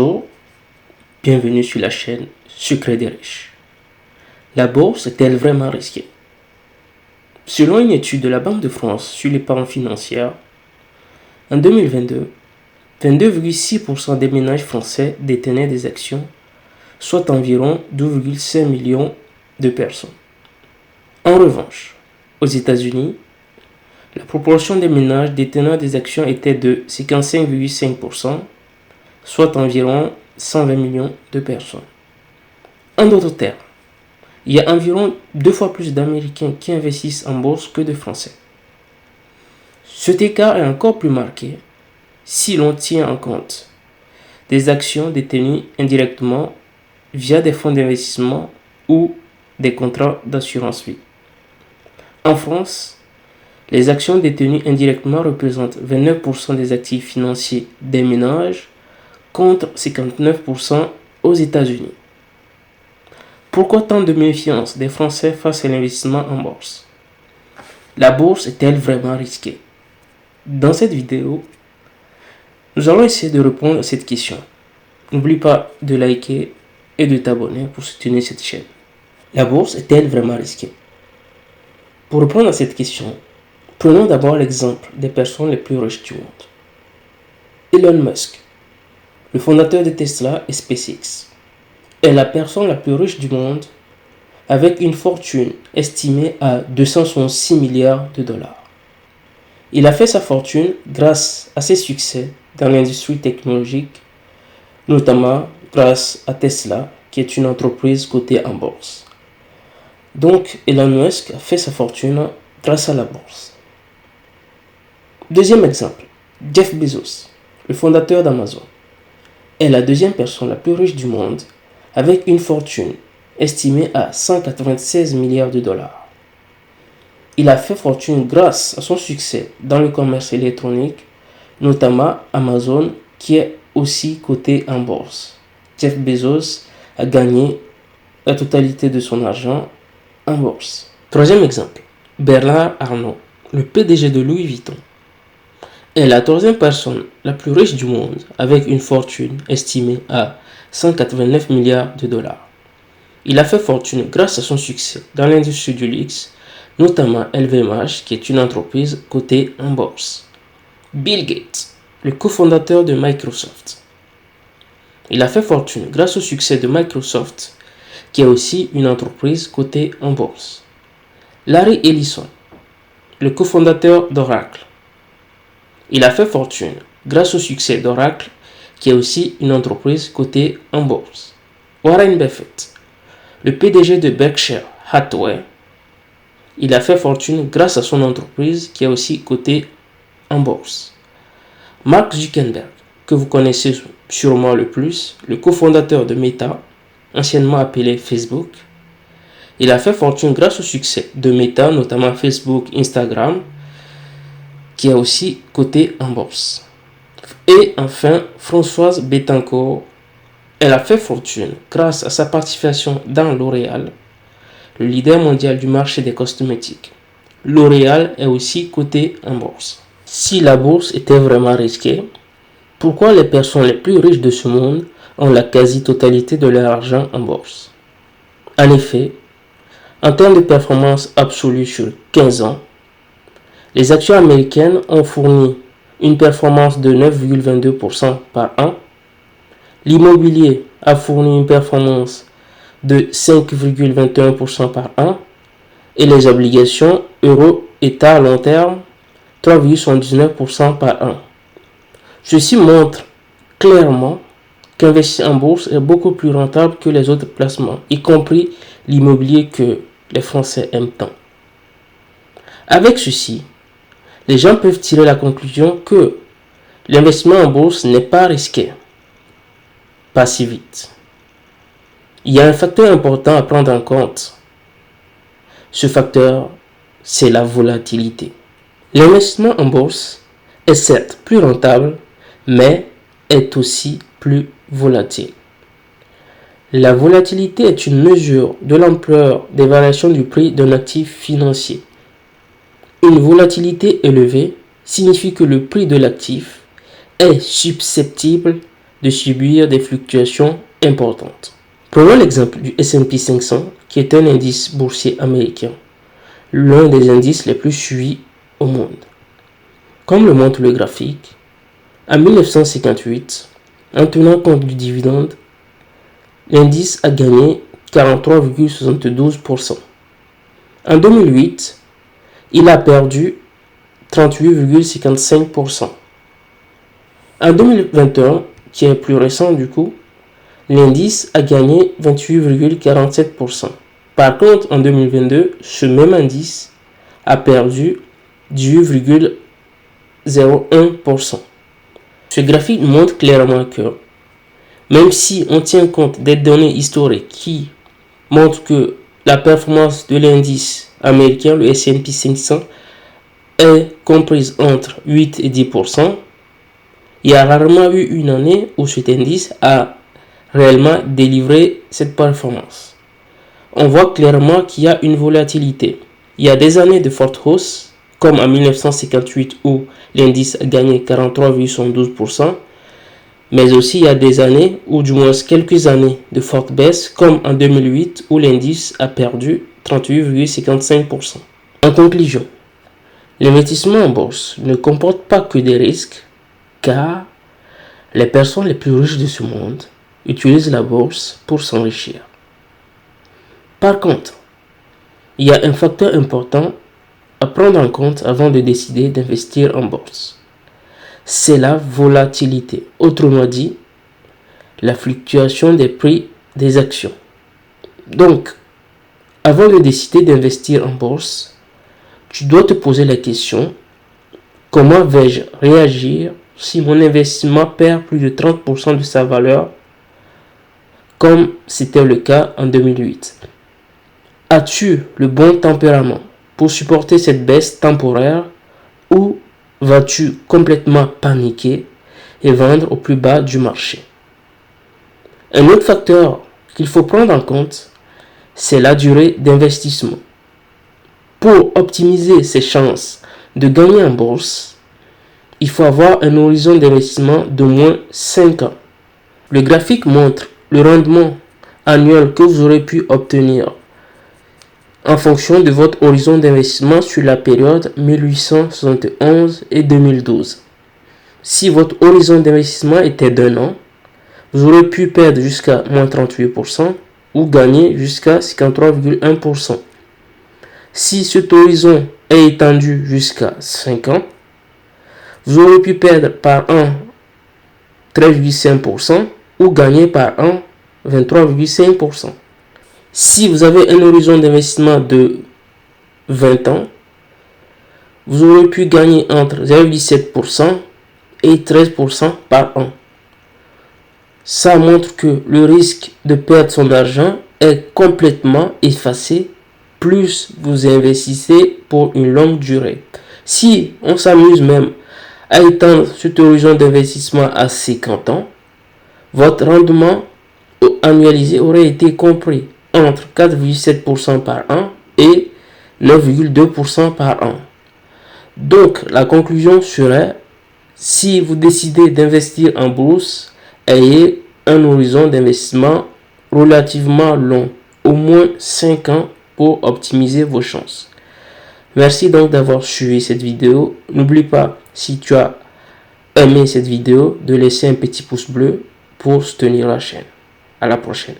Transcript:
Bonjour, bienvenue sur la chaîne Secret des riches. La bourse est-elle vraiment risquée? Selon une étude de la Banque de France sur l'épargne financière, en 2022, 22,6% des ménages français détenaient des actions, soit environ 2,5 millions de personnes. En revanche, aux États-Unis, la proportion des ménages détenant des actions était de 55,5%, soit environ 120 millions de personnes. En d'autres termes, il y a environ 2 fois plus d'Américains qui investissent en bourse que de Français. Cet écart est encore plus marqué si l'on tient en compte des actions détenues indirectement via des fonds d'investissement ou des contrats d'assurance vie. En France, les actions détenues indirectement représentent 29% des actifs financiers des ménages contre 59% aux États-Unis. Pourquoi tant de méfiance des Français face à l'investissement en bourse? La bourse est-elle vraiment risquée? Dans cette vidéo, nous allons essayer de répondre à cette question. N'oublie pas de liker et de t'abonner pour soutenir cette chaîne. La bourse est-elle vraiment risquée? Pour répondre à cette question, prenons d'abord l'exemple des personnes les plus riches du monde. Elon Musk, le fondateur de Tesla et SpaceX, est la personne la plus riche du monde avec une fortune estimée à 266 milliards de dollars. Il a fait sa fortune grâce à ses succès dans l'industrie technologique, notamment grâce à Tesla, qui est une entreprise cotée en bourse. Donc, Elon Musk a fait sa fortune grâce à la bourse. Deuxième exemple, Jeff Bezos, le fondateur d'Amazon, est la deuxième personne la plus riche du monde avec une fortune estimée à 196 milliards de dollars. Il a fait fortune grâce à son succès dans le commerce électronique, notamment Amazon, qui est aussi coté en bourse. Jeff Bezos a gagné la totalité de son argent en bourse. Troisième exemple, Bernard Arnault, le PDG de Louis Vuitton, est la troisième personne la plus riche du monde avec une fortune estimée à 189 milliards de dollars. Il a fait fortune grâce à son succès dans l'industrie du luxe, notamment LVMH, qui est une entreprise cotée en bourse. Bill Gates, le cofondateur de Microsoft. Il a fait fortune grâce au succès de Microsoft, qui est aussi une entreprise cotée en bourse. Larry Ellison, le cofondateur d'Oracle. Il a fait fortune grâce au succès d'Oracle, qui est aussi une entreprise cotée en bourse. Warren Buffett, le PDG de Berkshire Hathaway, il a fait fortune grâce à son entreprise qui est aussi cotée en bourse. Mark Zuckerberg, que vous connaissez sûrement le plus, le cofondateur de Meta, anciennement appelé Facebook, il a fait fortune grâce au succès de Meta, notamment Facebook, Instagram, qui est aussi cotée en bourse. Et enfin, Françoise Bettencourt, elle a fait fortune grâce à sa participation dans L'Oréal, le leader mondial du marché des cosmétiques. L'Oréal est aussi coté en bourse. Si la bourse était vraiment risquée, pourquoi les personnes les plus riches de ce monde ont la quasi-totalité de leur argent en bourse? En effet, en termes de performance absolue sur 15 ans, les actions américaines ont fourni une performance de 9,22% par an. L'immobilier a fourni une performance de 5,21% par an et les obligations euro-État à long terme 3,79% par an. Ceci montre clairement qu'investir en bourse est beaucoup plus rentable que les autres placements, y compris l'immobilier que les Français aiment tant. Avec ceci, les gens peuvent tirer la conclusion que l'investissement en bourse n'est pas risqué. Pas si vite. Il y a un facteur important à prendre en compte. Ce facteur, c'est la volatilité. L'investissement en bourse est certes plus rentable, mais est aussi plus volatile. La volatilité est une mesure de l'ampleur des variations du prix d'un actif financier. Une volatilité élevée signifie que le prix de l'actif est susceptible de subir des fluctuations importantes. Prenons l'exemple du S&P 500, qui est un indice boursier américain, l'un des indices les plus suivis au monde. Comme le montre le graphique, en 1958, en tenant compte du dividende, l'indice a gagné 43,72%. En 2008, il a perdu 38,55%. En 2021, qui est plus récent du coup, l'indice a gagné 28,47%. Par contre, en 2022, ce même indice a perdu 18,01%. Ce graphique montre clairement que, même si on tient compte des données historiques qui montrent que la performance de l'indice américain, le S&P 500, est comprise entre 8 et 10%, il y a rarement eu une année où cet indice a réellement délivré cette performance. On voit clairement qu'il y a une volatilité. Il y a des années de forte hausse, comme en 1958 où l'indice a gagné 43,12%, mais aussi il y a des années, ou du moins quelques années de forte baisse, comme en 2008 où l'indice a perdu 38,55%. En conclusion, l'investissement en bourse ne comporte pas que des risques, car les personnes les plus riches de ce monde utilisent la bourse pour s'enrichir. Par contre, il y a un facteur important à prendre en compte avant de décider d'investir en bourse. C'est la volatilité, autrement dit, la fluctuation des prix des actions. Donc, avant de décider d'investir en bourse, tu dois te poser la question, comment vais-je réagir si mon investissement perd plus de 30% de sa valeur, comme c'était le cas en 2008? As-tu le bon tempérament pour supporter cette baisse temporaire ou vas-tu complètement paniquer et vendre au plus bas du marché? Un autre facteur qu'il faut prendre en compte, c'est la durée d'investissement. Pour optimiser ses chances de gagner en bourse, il faut avoir un horizon d'investissement d'au moins 5 ans. Le graphique montre le rendement annuel que vous aurez pu obtenir en fonction de votre horizon d'investissement sur la période 1871 et 2012. Si votre horizon d'investissement était d'1 an, vous aurez pu perdre jusqu'à moins 38% ou gagner jusqu'à 53,1%. Si cet horizon est étendu jusqu'à 5 ans, vous aurez pu perdre par an 13,5% ou gagner par an 23,5%. Si vous avez un horizon d'investissement de 20 ans, vous aurez pu gagner entre 0,7% et 13% par an. Ça montre que le risque de perdre son argent est complètement effacé plus vous investissez pour une longue durée. Si on s'amuse même à étendre cet horizon d'investissement à 50 ans, votre rendement annualisé aurait été compris entre 4,7% par an et 9,2% par an. Donc, la conclusion serait, si vous décidez d'investir en bourse, ayez un horizon d'investissement relativement long, au moins 5 ans pour optimiser vos chances. Merci donc d'avoir suivi cette vidéo. N'oublie pas, si tu as aimé cette vidéo, de laisser un petit pouce bleu pour soutenir la chaîne. À la prochaine.